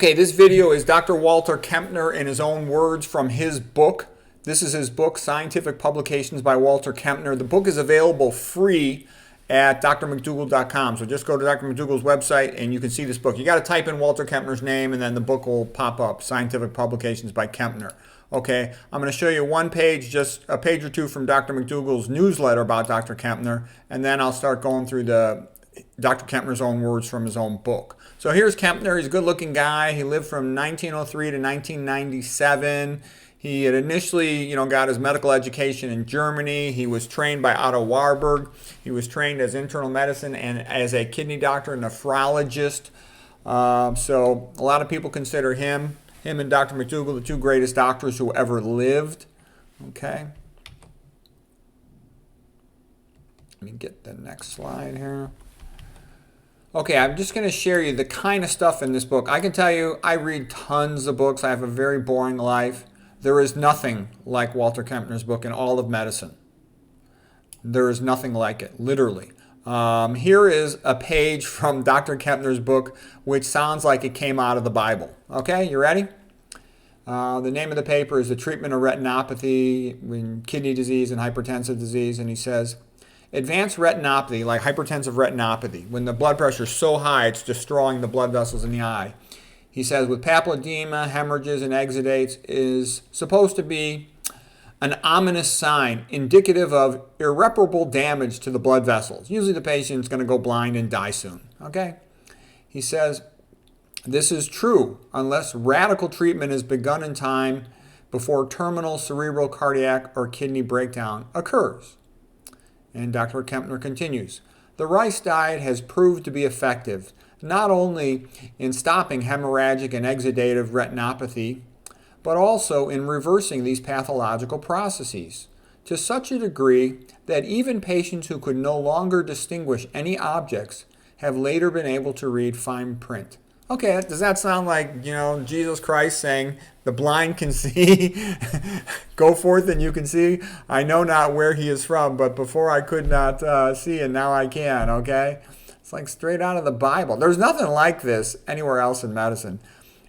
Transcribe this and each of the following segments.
Okay, this video is Dr. Walter Kempner in his own words from his book. This is his book, Scientific Publications by Walter Kempner. The book is available free at drmcdougall.com. So just go to Dr. McDougall's website and you can see this book. You got to type in Walter Kempner's name and then the book will pop up, Scientific Publications by Kempner. Okay, I'm going to show you one page, just a page or two from Dr. McDougall's newsletter about Dr. Kempner, and then I'll start going through Dr. Kempner's own words from his own book. So here's Kempner. He's a good-looking guy. He lived from 1903 to 1997. He had initially, got his medical education in Germany. He was trained by Otto Warburg. He was trained as internal medicine and as a kidney doctor, nephrologist. So a lot of people consider him and Dr. McDougall the two greatest doctors who ever lived. Okay. Let me get the next slide here. Okay, I'm just going to share you the kind of stuff in this book. I can tell you, I read tons of books. I have a very boring life. There is nothing like Walter Kempner's book in all of medicine. There is nothing like it, literally. Here is a page from Dr. Kempner's book, which sounds like it came out of the Bible. Okay, you ready? The name of the paper is The Treatment of Retinopathy in Kidney Disease and Hypertensive Disease, and he says, advanced retinopathy, like hypertensive retinopathy, when the blood pressure is so high it's destroying the blood vessels in the eye. He says with papilledema, hemorrhages, and exudates is supposed to be an ominous sign indicative of irreparable damage to the blood vessels. Usually the patient's going to go blind and die soon. Okay? He says this is true unless radical treatment is begun in time before terminal cerebral, cardiac, or kidney breakdown occurs. And Dr. Kempner continues, the rice diet has proved to be effective not only in stopping hemorrhagic and exudative retinopathy, but also in reversing these pathological processes to such a degree that even patients who could no longer distinguish any objects have later been able to read fine print. Okay, does that sound like, Jesus Christ saying the blind can see? Go forth and you can see. I know not where he is from, but before I could not see and now I can, okay? It's like straight out of the Bible. There's nothing like this anywhere else in medicine.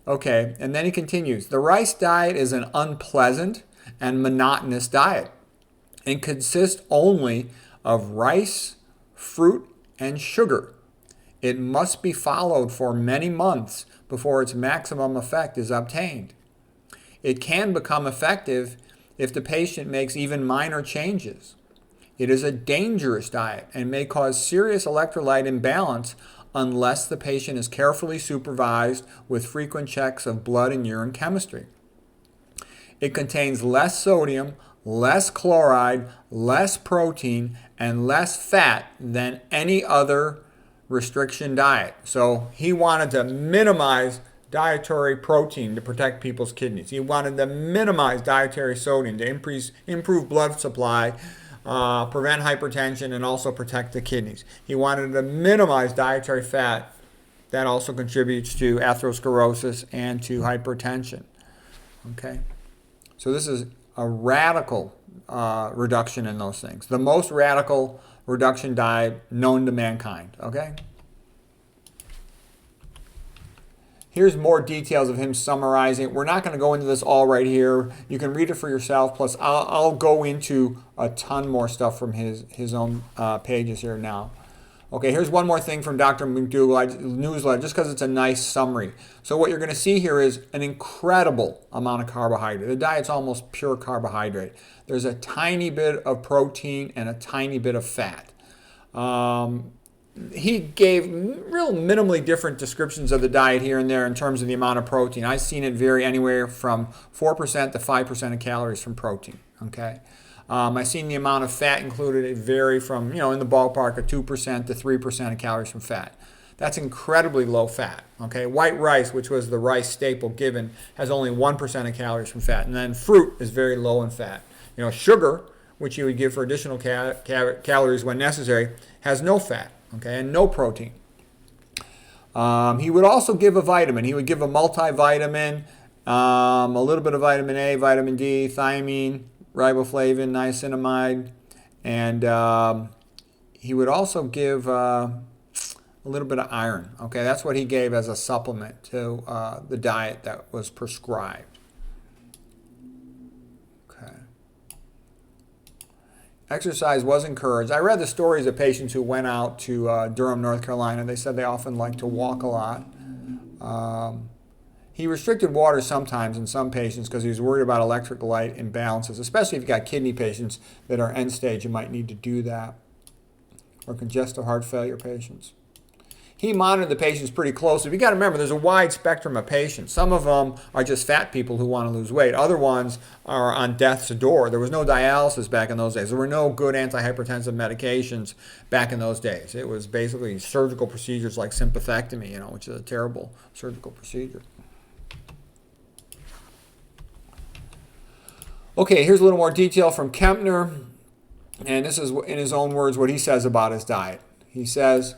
Okay, and then he continues. The rice diet is an unpleasant and monotonous diet and consists only of rice, fruit, and sugar. It must be followed for many months before its maximum effect is obtained. It can become effective if the patient makes even minor changes. It is a dangerous diet and may cause serious electrolyte imbalance unless the patient is carefully supervised with frequent checks of blood and urine chemistry. It contains less sodium, less chloride, less protein, and less fat than any other restriction diet. So he wanted to minimize dietary protein to protect people's kidneys. He wanted to minimize dietary sodium to improve blood supply, prevent hypertension, and also protect the kidneys. He wanted to minimize dietary fat. That also contributes to atherosclerosis and to hypertension. Okay, so this is a radical reduction in those things. The most radical reduction diet known to mankind. Okay. Here's more details of him summarizing. We're not going to go into this all right here. You can read it for yourself. Plus, I'll go into a ton more stuff from his own pages here now. Okay, here's one more thing from Dr. McDougall newsletter, just because it's a nice summary. So what you're going to see here is an incredible amount of carbohydrate. The diet's almost pure carbohydrate. There's a tiny bit of protein and a tiny bit of fat. He gave real minimally different descriptions of the diet here and there in terms of the amount of protein. I've seen it vary anywhere from 4% to 5% of calories from protein. Okay, I've seen the amount of fat included. It vary from, in the ballpark of 2% to 3% of calories from fat. That's incredibly low fat. Okay, white rice, which was the rice staple given, has only 1% of calories from fat. And then fruit is very low in fat. Sugar, which you would give for additional calories when necessary, has no fat. Okay, and no protein. He would also give a vitamin. He would give a multivitamin, a little bit of vitamin A, vitamin D, thiamine, riboflavin, niacinamide, and he would also give a little bit of iron. Okay, that's what he gave as a supplement to the diet that was prescribed. Okay. Exercise was encouraged. I read the stories of patients who went out to Durham, North Carolina. They said they often like to walk a lot. He restricted water sometimes in some patients because he was worried about electrolyte imbalances, especially if you've got kidney patients that are end stage. You might need to do that, or congestive heart failure patients. He monitored the patients pretty closely. You got to remember, there's a wide spectrum of patients. Some of them are just fat people who want to lose weight. Other ones are on death's door. There was no dialysis back in those days. There were no good antihypertensive medications back in those days. It was basically surgical procedures like sympathectomy, which is a terrible surgical procedure. Okay, here's a little more detail from Kempner, and this is in his own words what he says about his diet. He says,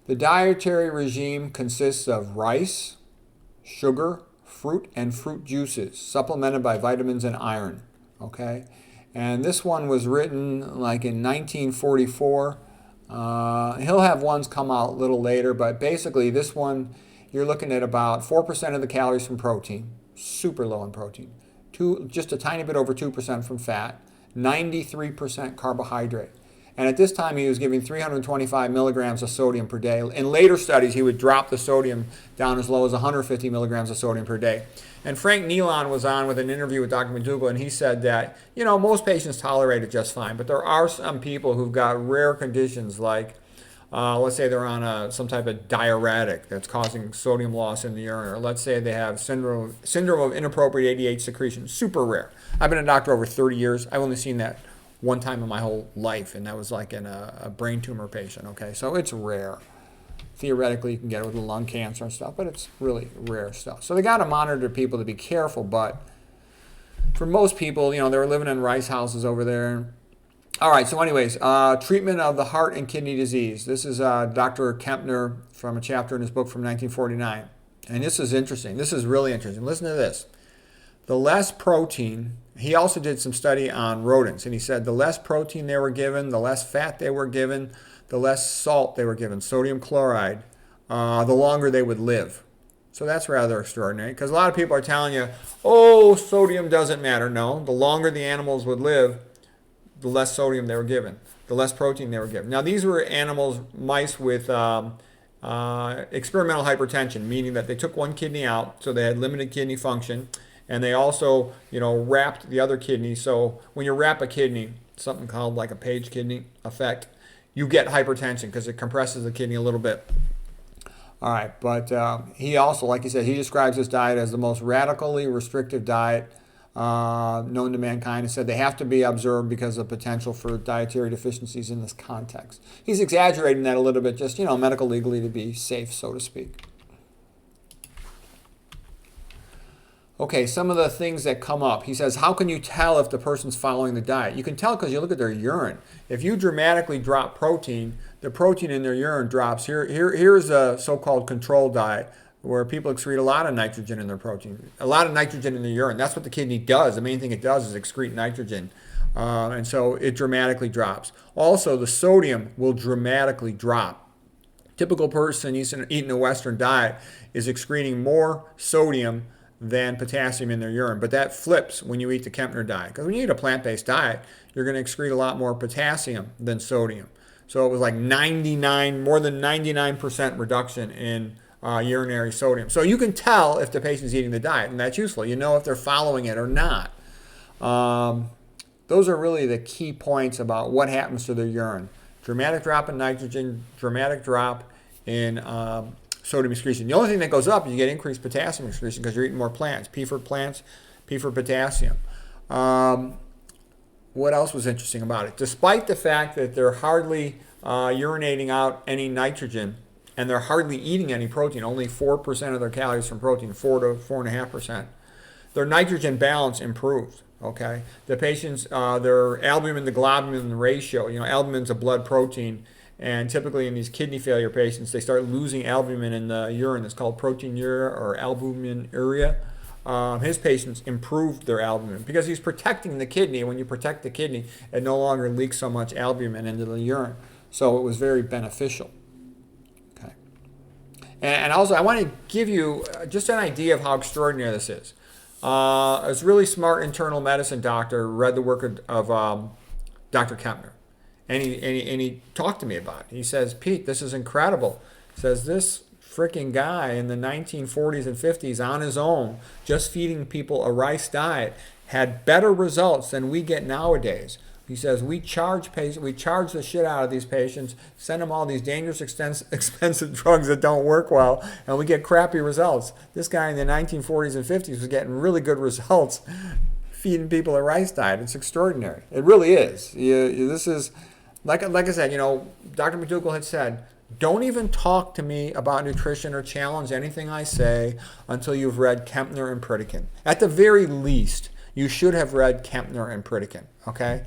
the dietary regime consists of rice, sugar, fruit, and fruit juices, supplemented by vitamins and iron. Okay, and this one was written like in 1944. He'll have ones come out a little later, but basically this one, you're looking at about 4% of the calories from protein, super low in protein, just a tiny bit over 2% from fat, 93% carbohydrate. And at this time, he was giving 325 milligrams of sodium per day. In later studies, he would drop the sodium down as low as 150 milligrams of sodium per day. And Frank Nealon was on with an interview with Dr. McDougall, and he said that, most patients tolerate it just fine. But there are some people who've got rare conditions like, let's say they're on some type of diuretic that's causing sodium loss in the urine. Or let's say they have syndrome of inappropriate ADH secretion, super rare. I've been a doctor over 30 years. I've only seen that one time in my whole life, and that was like in a brain tumor patient. Okay, so it's rare. Theoretically, you can get it with lung cancer and stuff, but it's really rare stuff. So they got to monitor people to be careful, but for most people, they're living in rice houses over there. All right, so anyways, treatment of the heart and kidney disease. This is Dr. Kempner from a chapter in his book from 1949. And this is interesting. This is really interesting. Listen to this. The less protein, he also did some study on rodents, and he said the less protein they were given, the less fat they were given, the less salt they were given, sodium chloride, the longer they would live. So that's rather extraordinary, because a lot of people are telling you, sodium doesn't matter. No, the longer the animals would live, the less sodium they were given, the less protein they were given. Now, these were mice with experimental hypertension, meaning that they took one kidney out, so they had limited kidney function, and they also, wrapped the other kidney. So when you wrap a kidney, something called like a page kidney effect, you get hypertension because it compresses the kidney a little bit. All right, but he also, like he said, he describes this diet as the most radically restrictive diet known to mankind. He said they have to be observed because of potential for dietary deficiencies in this context. He's exaggerating that a little bit, just, medical legally to be safe, so to speak. Okay, some of the things that come up. He says, how can you tell if the person's following the diet? You can tell because you look at their urine. If you dramatically drop protein, the protein in their urine drops. Here's a so-called control diet where people excrete a lot of nitrogen in their protein, a lot of nitrogen in the urine. That's what the kidney does. The main thing it does is excrete nitrogen. And so it dramatically drops. Also, the sodium will dramatically drop. Typical person eating a Western diet is excreting more sodium than potassium in their urine. But that flips when you eat the Kempner diet. Because when you eat a plant-based diet, you're going to excrete a lot more potassium than sodium. So it was like more than 99% reduction in urinary sodium. So you can tell if the patient's eating the diet, and that's useful. You know if they're following it or not. Those are really the key points about what happens to their urine. Dramatic drop in nitrogen, dramatic drop in sodium excretion. The only thing that goes up is you get increased potassium excretion because you're eating more plants. P for potassium. What else was interesting about it? Despite the fact that they're hardly urinating out any nitrogen and they're hardly eating any protein, only 4% of their calories from protein, 4 to 4.5%, their nitrogen balance improved. Okay, the patients, their albumin to globulin ratio, albumin's a blood protein, and typically in these kidney failure patients, they start losing albumin in the urine. It's called proteinuria or albuminuria. His patients improved their albumin because he's protecting the kidney. When you protect the kidney, it no longer leaks so much albumin into the urine. So it was very beneficial. And also, I want to give you just an idea of how extraordinary this is. A really smart internal medicine doctor read the work of Dr. Kempner, and he talked to me about it. He says, Pete, this is incredible. He says, this freaking guy in the 1940s and 50s on his own, just feeding people a rice diet, had better results than we get nowadays. He says, we charge the shit out of these patients, send them all these dangerous, expensive drugs that don't work well, and we get crappy results. This guy in the 1940s and 50s was getting really good results feeding people a rice diet. It's extraordinary. It really is. This is, like I said, Dr. McDougall had said, don't even talk to me about nutrition or challenge anything I say until you've read Kempner and Pritikin. At the very least, you should have read Kempner and Pritikin, okay?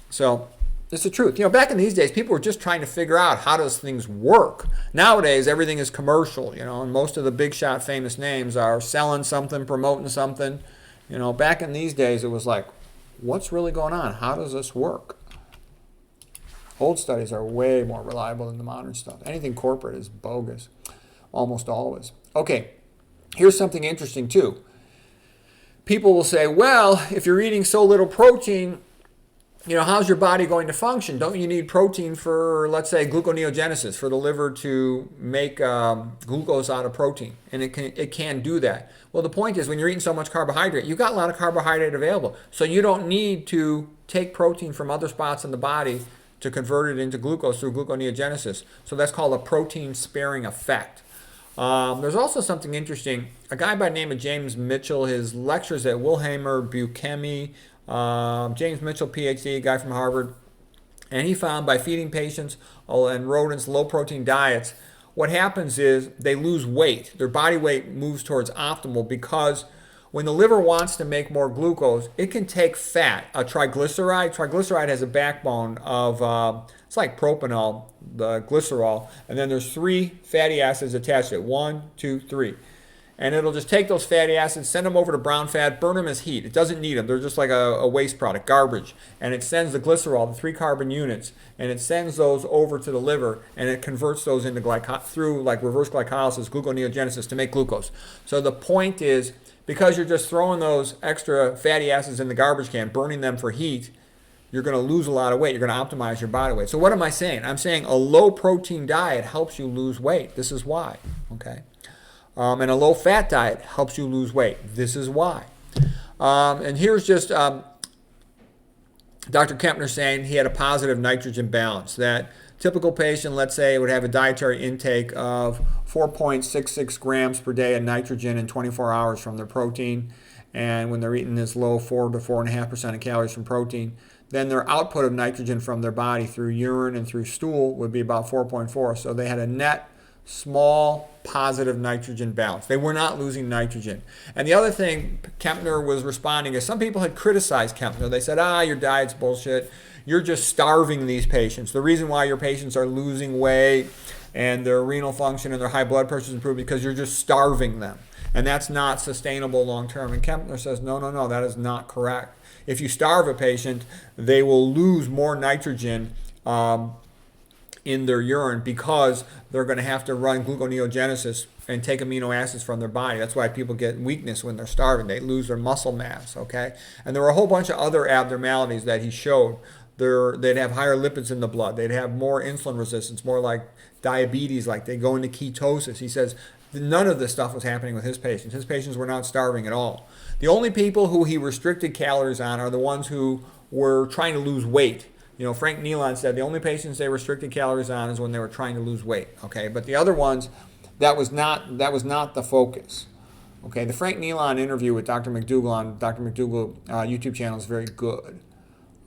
So it's the truth. Back in these days, people were just trying to figure out how does things work. Nowadays, everything is commercial, and most of the big shot famous names are selling something, promoting something. Back in these days, it was like, what's really going on? How does this work? Old studies are way more reliable than the modern stuff. Anything corporate is bogus, almost always. Okay, here's something interesting too. People will say, well, if you're eating so little protein, how's your body going to function? Don't you need protein for, let's say, gluconeogenesis, for the liver to make glucose out of protein? And it can do that. Well, the point is, when you're eating so much carbohydrate, you've got a lot of carbohydrate available. So you don't need to take protein from other spots in the body to convert it into glucose through gluconeogenesis. So that's called a protein-sparing effect. There's also something interesting. A guy by the name of James Mitchell, his lectures at Wilhelmer Buchemi, James Mitchell, PhD, guy from Harvard, and he found by feeding patients and rodents low-protein diets, what happens is they lose weight. Their body weight moves towards optimal because when the liver wants to make more glucose, it can take fat, a triglyceride. Triglyceride has a backbone of, it's like propanol, the glycerol, and then there's 3 fatty acids attached to it, 1, 2, 3. And it'll just take those fatty acids, send them over to brown fat, burn them as heat. It doesn't need them. They're just like a waste product, garbage. And it sends the glycerol, the 3 carbon units, and it sends those over to the liver, and it converts those into through like reverse glycolysis, gluconeogenesis, to make glucose. So the point is, because you're just throwing those extra fatty acids in the garbage can, burning them for heat, you're going to lose a lot of weight. You're going to optimize your body weight. So what am I saying? I'm saying a low-protein diet helps you lose weight. This is why, okay? And a low-fat diet helps you lose weight. This is why. And here's just Dr. Kempner saying he had a positive nitrogen balance. That typical patient, let's say, would have a dietary intake of 4.66 grams per day of nitrogen in 24 hours from their protein. And when they're eating this low 4 to 4.5% of calories from protein, then their output of nitrogen from their body through urine and through stool would be about 4.4. So they had a net small positive nitrogen balance. They were not losing nitrogen. And the other thing Kempner was responding is some people had criticized Kempner. They said, your diet's bullshit. You're just starving these patients. The reason why your patients are losing weight and their renal function and their high blood pressure is improved because you're just starving them. And that's not sustainable long term. And Kempner says, no, that is not correct. If you starve a patient, they will lose more nitrogen in their urine because they're going to have to run gluconeogenesis and take amino acids from their body. That's why people get weakness when they're starving. They lose their muscle mass, okay? And there were a whole bunch of other abnormalities that he showed. They'd have higher lipids in the blood. They'd have more insulin resistance, more like diabetes, like they go into ketosis. He says none of this stuff was happening with his patients. His patients were not starving at all. The only people who he restricted calories on are the ones who were trying to lose weight. Frank Nealon said the only patients they restricted calories on is when they were trying to lose weight. Okay, but the other ones, that was not the focus. Okay, the Frank Nealon interview with Dr. McDougall on Dr. McDougall YouTube channel is very good.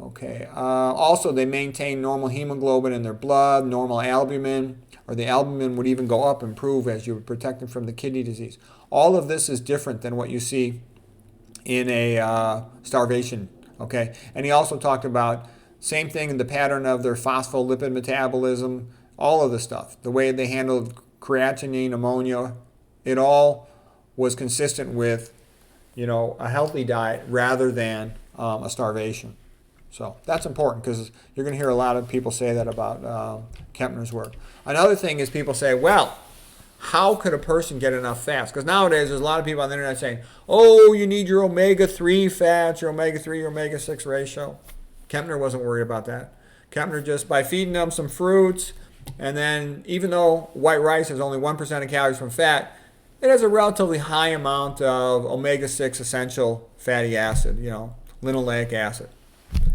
Okay, also they maintain normal hemoglobin in their blood, normal albumin, or the albumin would even go up, improve as you would protect them from the kidney disease. All of this is different than what you see in a starvation. Okay, and he also talked about same thing in the pattern of their phospholipid metabolism, all of the stuff, the way they handled creatinine, ammonia, it all was consistent with, a healthy diet rather than a starvation. So that's important because you're going to hear a lot of people say that about Kempner's work. Another thing is people say, well, how could a person get enough fats? Because nowadays there's a lot of people on the internet saying, oh, you need your omega-3 fats, your omega-3, your omega-6 ratio. Kempner wasn't worried about that. Kempner just, by feeding them some fruits, and then even though white rice has only 1% of calories from fat, it has a relatively high amount of omega-6 essential fatty acid, linoleic acid.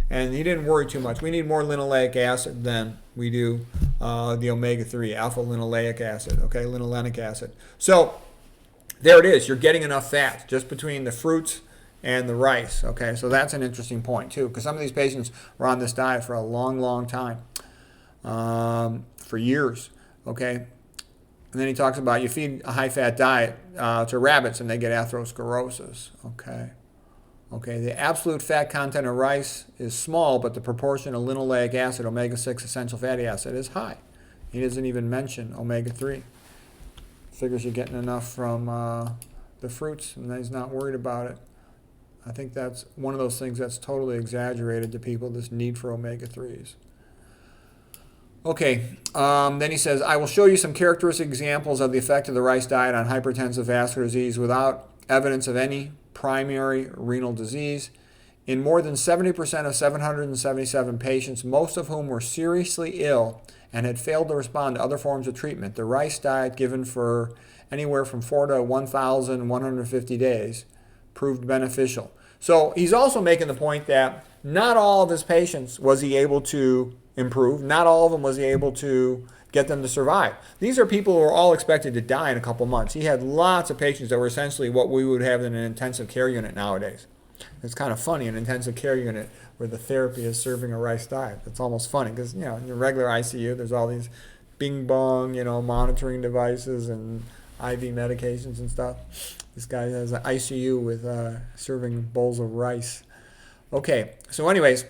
And he didn't worry too much. We need more linoleic acid than we do the omega-3, alpha-linoleic acid, linolenic acid. So there it is. You're getting enough fat just between the fruits and the rice, So that's an interesting point, too, because some of these patients were on this diet for a long, long time, for years, And then he talks about you feed a high-fat diet to rabbits and they get atherosclerosis, the absolute fat content of rice is small, but the proportion of linoleic acid, omega-6 essential fatty acid, is high. He doesn't even mention omega-3. Figures you're getting enough from the fruits, and he's not worried about it. I think that's one of those things that's totally exaggerated to people, this need for omega-3s. Then he says, I will show you some characteristic examples of the effect of the rice diet on hypertensive vascular disease without evidence of any primary renal disease. In more than 70% of 777 patients, most of whom were seriously ill and had failed to respond to other forms of treatment, the rice diet given for anywhere from 4 to 1,150 days proved beneficial. So he's also making the point that not all of his patients was he able to improve. Not all of them was he able to get them to survive. These are people who are all expected to die in a couple months. He had lots of patients that were essentially what we would have in an intensive care unit nowadays. It's kind of funny, an intensive care unit where the therapy is serving a rice diet. It's almost funny because, in your regular ICU, there's all these bing bong, monitoring devices and IV medications and stuff. This guy has an ICU with serving bowls of rice. So anyways,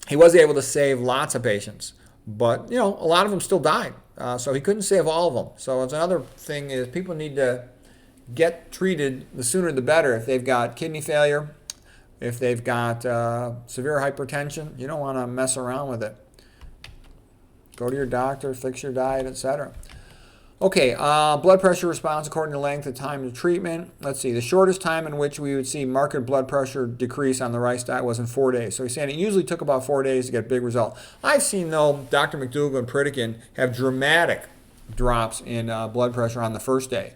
he was able to save lots of patients. But, a lot of them still died. So he couldn't save all of them. So it's another thing is people need to get treated the sooner the better. If they've got kidney failure, if they've got severe hypertension, you don't want to mess around with it. Go to your doctor, fix your diet, etc. Blood pressure response according to length of time of treatment. Let's see, the shortest time in which we would see marked blood pressure decrease on the rice diet was in 4 days. So he's saying it usually took about 4 days to get a big result. I've seen, though, Dr. McDougall and Pritikin have dramatic drops in blood pressure on the first day.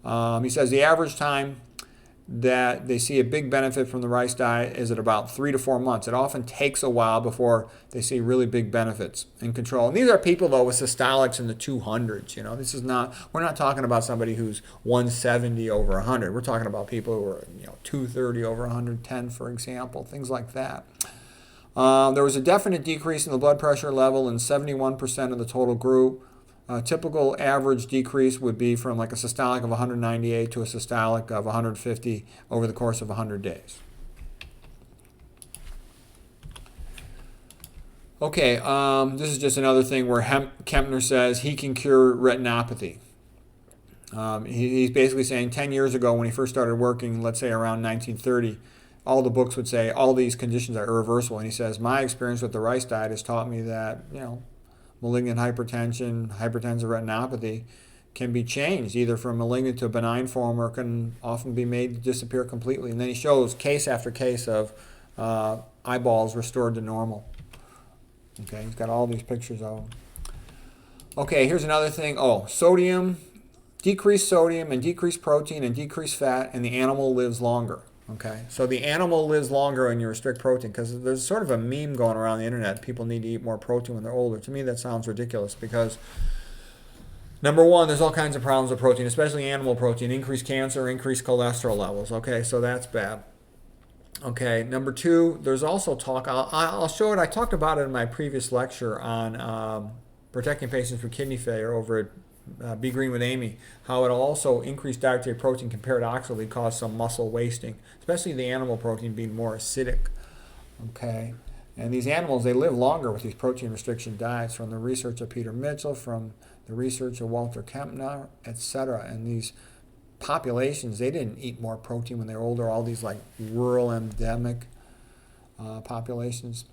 He says the average time that they see a big benefit from the rice diet is at about 3 to 4 months. It often takes a while before they see really big benefits in control. And these are people, though, with systolics in the 200s. This is not, we're not talking about somebody who's 170 over 100. We're talking about people who are, 230 over 110, for example, things like that. There was a definite decrease in the blood pressure level in 71% of the total group. Typical average decrease would be from like a systolic of 198 to a systolic of 150 over the course of 100 days. This is just another thing where Kempner says he can cure retinopathy. He's basically saying 10 years ago when he first started working, let's say around 1930, all the books would say all these conditions are irreversible. And he says, my experience with the rice diet has taught me that, malignant hypertension, hypertensive retinopathy can be changed either from malignant to a benign form or can often be made to disappear completely. And then he shows case after case of eyeballs restored to normal. He's got all these pictures of them. Here's another thing. Sodium, decreased sodium and decreased protein and decreased fat, and the animal lives longer. So the animal lives longer when you restrict protein, because there's sort of a meme going around the internet. People need to eat more protein when they're older. To me, that sounds ridiculous because, number one, there's all kinds of problems with protein, especially animal protein, increased cancer, increased cholesterol levels. So that's bad. Number two, there's also talk, I'll show it, I talked about it in my previous lecture on protecting patients from kidney failure over at Be Green with Amy, how it'll also increase dietary protein paradoxically cause some muscle wasting, especially the animal protein being more acidic. And these animals, they live longer with these protein restriction diets, from the research of Peter Mitchell, from the research of Walter Kempner, etc. And these populations, they didn't eat more protein when they were older, all these like rural endemic populations.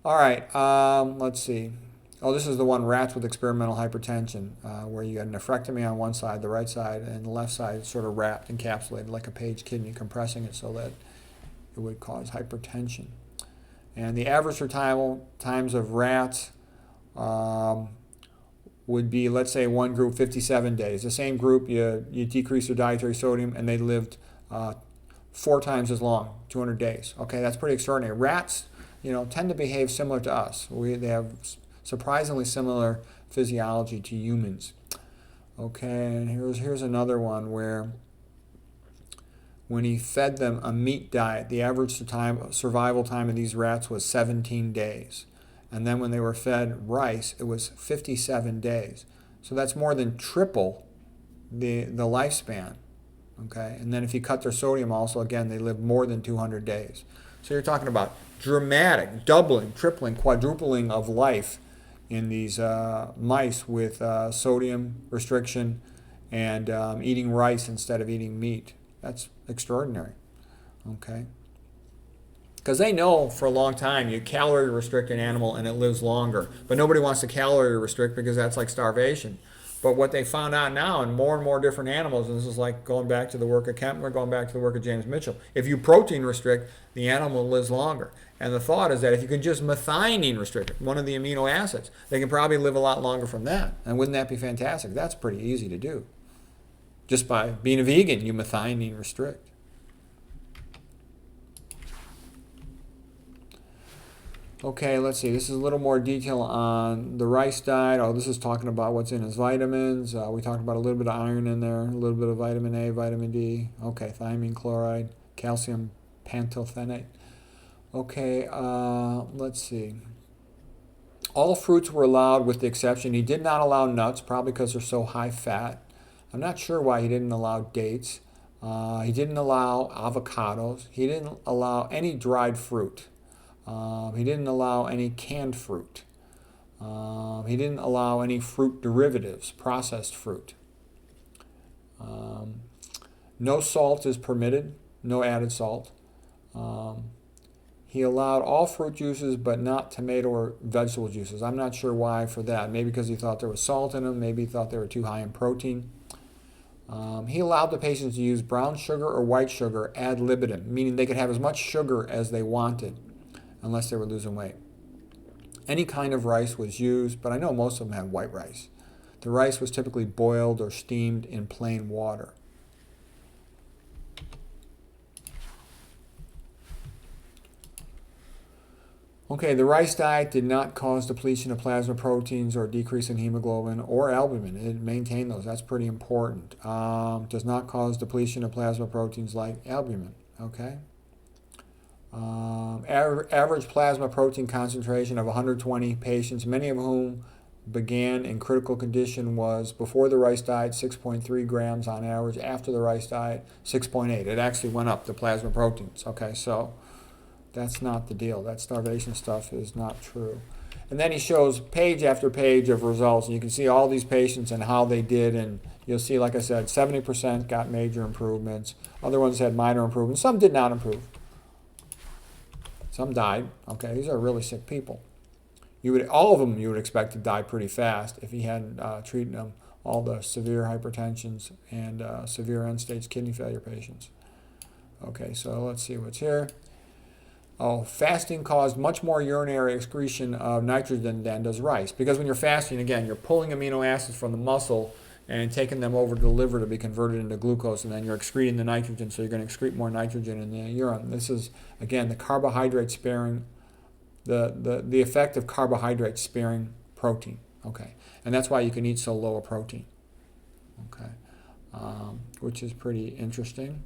Let's see. Oh, this is the one, rats with experimental hypertension, where you got a nephrectomy on one side, the right side, and the left side sort of wrapped, encapsulated like a page kidney, compressing it so that it would cause hypertension. And the average survival times of rats would be, let's say, one group 57 days. The same group, you decrease their dietary sodium, and they lived 4 times as long, 200 days. Okay, that's pretty extraordinary. Rats, tend to behave similar to us. They have surprisingly similar physiology to humans. Okay, and here's another one where when he fed them a meat diet, the average survival time of these rats was 17 days. And then when they were fed rice, it was 57 days. So that's more than triple the lifespan. Okay, and then if you cut their sodium also, again, they live more than 200 days. So you're talking about dramatic doubling, tripling, quadrupling of life in these mice with sodium restriction and eating rice instead of eating meat. That's extraordinary. Okay. Because they know for a long time you calorie restrict an animal and it lives longer. But nobody wants to calorie restrict because that's like starvation. But what they found out now in more and more different animals, and this is like going back to the work of Kempner, going back to the work of James Mitchell, if you protein restrict, the animal lives longer. And the thought is that if you could just methionine restrict it, one of the amino acids, they can probably live a lot longer from that. And wouldn't that be fantastic? That's pretty easy to do. Just by being a vegan, you methionine restrict. Okay, let's see. This is a little more detail on the rice diet. Oh, this is talking about what's in his vitamins. We talked about a little bit of iron in there, a little bit of vitamin A, vitamin D. Okay, thiamine chloride, calcium pantothenate. Okay, let's see. All fruits were allowed with the exception. He did not allow nuts, probably because they're so high fat. I'm not sure why he didn't allow dates. He didn't allow avocados. He didn't allow any dried fruit. He didn't allow any canned fruit. He didn't allow any fruit derivatives, processed fruit. No salt is permitted, no added salt. He allowed all fruit juices but not tomato or vegetable juices. I'm not sure why for that. Maybe because he thought there was salt in them. Maybe he thought they were too high in protein. He allowed the patients to use brown sugar or white sugar ad libitum, meaning they could have as much sugar as they wanted, unless they were losing weight. Any kind of rice was used, but I know most of them had white rice. The rice was typically boiled or steamed in plain water. Okay, the rice diet did not cause depletion of plasma proteins or decrease in hemoglobin or albumin. It maintained those. That's pretty important. Does not cause depletion of plasma proteins like albumin. Okay. Average plasma protein concentration of 120 patients, many of whom began in critical condition, was before the rice diet 6.3 grams on average, after the rice diet 6.8. It actually went up, the plasma proteins. Okay, so that's not the deal. That starvation stuff is not true. And then he shows page after page of results, and you can see all these patients and how they did, and you'll see, like I said, 70% got major improvements. Other ones had minor improvements. Some did not improve. Some died. Okay, these are really sick people. All of them you would expect to die pretty fast if he hadn't treated them, all the severe hypertensions and severe end-stage kidney failure patients. Okay, so let's see what's here. Oh, fasting caused much more urinary excretion of nitrogen than does rice. Because when you're fasting, again, you're pulling amino acids from the muscle and taking them over to the liver to be converted into glucose, and then you're excreting the nitrogen, so you're going to excrete more nitrogen in the urine. This is, again, the carbohydrate sparing, the effect of carbohydrate sparing protein. Okay, and that's why you can eat so low a protein. Okay, which is pretty interesting.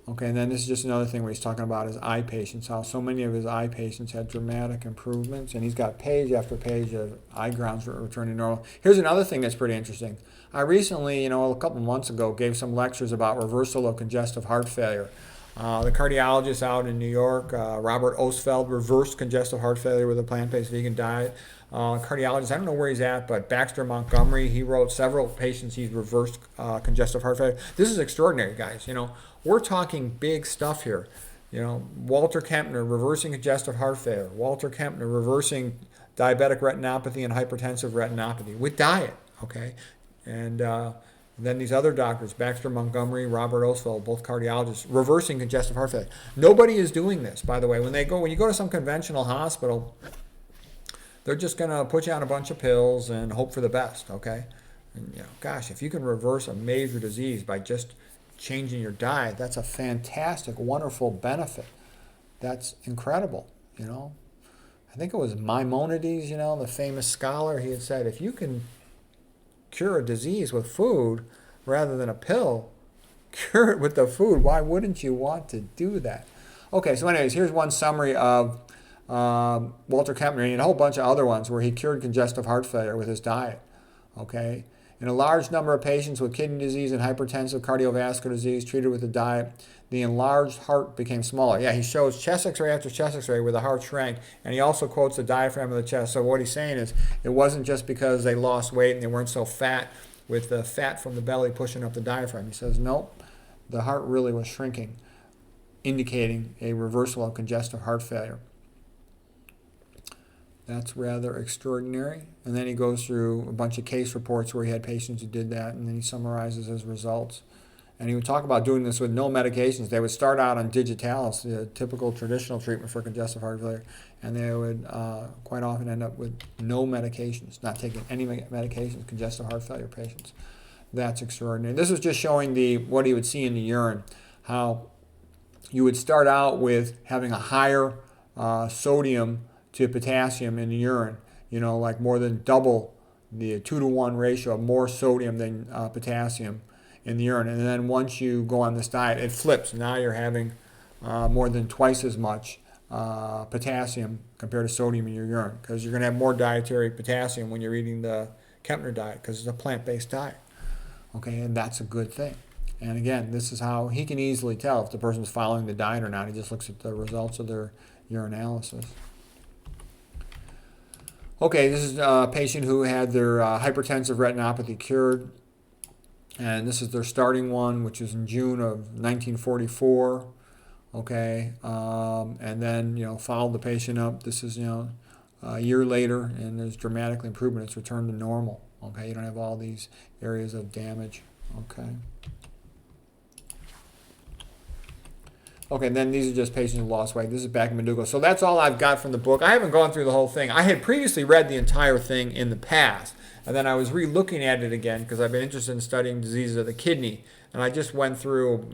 Okay, and then this is just another thing where he's talking about his eye patients, how so many of his eye patients had dramatic improvements, and he's got page after page of eye grounds returning normal. Here's another thing that's pretty interesting. I recently, a couple months ago, gave some lectures about reversal of congestive heart failure. The cardiologist out in New York, Robert Osfeld, reversed congestive heart failure with a plant-based vegan diet. Cardiologist, I don't know where he's at, but Baxter Montgomery, he wrote several patients he's reversed congestive heart failure. This is extraordinary, guys. We're talking big stuff here. Walter Kempner, reversing congestive heart failure. Walter Kempner, reversing diabetic retinopathy and hypertensive retinopathy with diet, okay? And then these other doctors, Baxter Montgomery, Robert Oswald, both cardiologists, reversing congestive heart failure. Nobody is doing this, by the way. When you go to some conventional hospital, they're just going to put you on a bunch of pills and hope for the best, okay? And, gosh, if you can reverse a major disease by just changing your diet, that's a fantastic, wonderful benefit. That's incredible, I think it was Maimonides, the famous scholar. He had said, if you can cure a disease with food rather than a pill, cure it with the food. Why wouldn't you want to do that? Okay, so anyways, here's one summary of Walter Kempner and a whole bunch of other ones where he cured congestive heart failure with his diet. Okay, in a large number of patients with kidney disease and hypertensive cardiovascular disease treated with the diet, the enlarged heart became smaller. Yeah, he shows chest x-ray after chest x-ray where the heart shrank, and he also quotes the diaphragm of the chest. So what he's saying is it wasn't just because they lost weight and they weren't so fat with the fat from the belly pushing up the diaphragm. He says, nope, the heart really was shrinking, indicating a reversal of congestive heart failure. That's rather extraordinary. And then he goes through a bunch of case reports where he had patients who did that, and then he summarizes his results. And he would talk about doing this with no medications. They would start out on digitalis, the typical traditional treatment for congestive heart failure, and they would quite often end up with no medications, not taking any medications, congestive heart failure patients. That's extraordinary. This was just showing what he would see in the urine, how you would start out with having a higher sodium to potassium in the urine, like more than double the 2-to-1 ratio of more sodium than potassium in the urine. And then once you go on this diet, it flips. Now you're having more than twice as much potassium compared to sodium in your urine, because you're going to have more dietary potassium when you're eating the Kempner diet, because it's a plant-based diet. Okay, and that's a good thing. And again, this is how he can easily tell if the person's following the diet or not. He just looks at the results of their urinalysis. Okay, this is a patient who had their hypertensive retinopathy cured. And this is their starting one, which is in June of 1944. Okay, and then, followed the patient up. This is, a year later, and there's dramatic improvement. It's returned to normal. Okay, you don't have all these areas of damage. Okay. Okay, and then these are just patients who lost weight. This is back in McDougall. So that's all I've got from the book. I haven't gone through the whole thing. I had previously read the entire thing in the past, and then I was re-looking at it again because I've been interested in studying diseases of the kidney, and I just went through,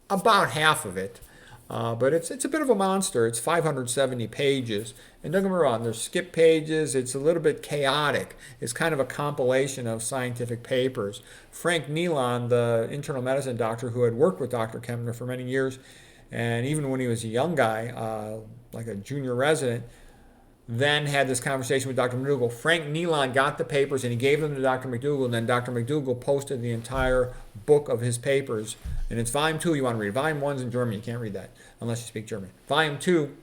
about half of it. But it's a bit of a monster. It's 570 pages. And don't get me wrong, there's skip pages. It's a little bit chaotic. It's kind of a compilation of scientific papers. Frank Nealon, the internal medicine doctor who had worked with Dr. Kempner for many years, and even when he was a young guy, like a junior resident, then had this conversation with Dr. McDougall. Frank Nealon got the papers and he gave them to Dr. McDougall, and then Dr. McDougall posted the entire book of his papers. And it's volume 2 you want to read. Volume 1's in German. You can't read that unless you speak German. Volume 2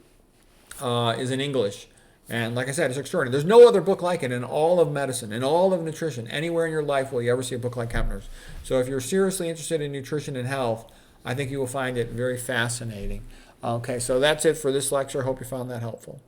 is in English. And like I said, it's extraordinary. There's no other book like it in all of medicine, in all of nutrition. Anywhere in your life will you ever see a book like Kempner's. So if you're seriously interested in nutrition and health, I think you will find it very fascinating. Okay, so that's it for this lecture. I hope you found that helpful.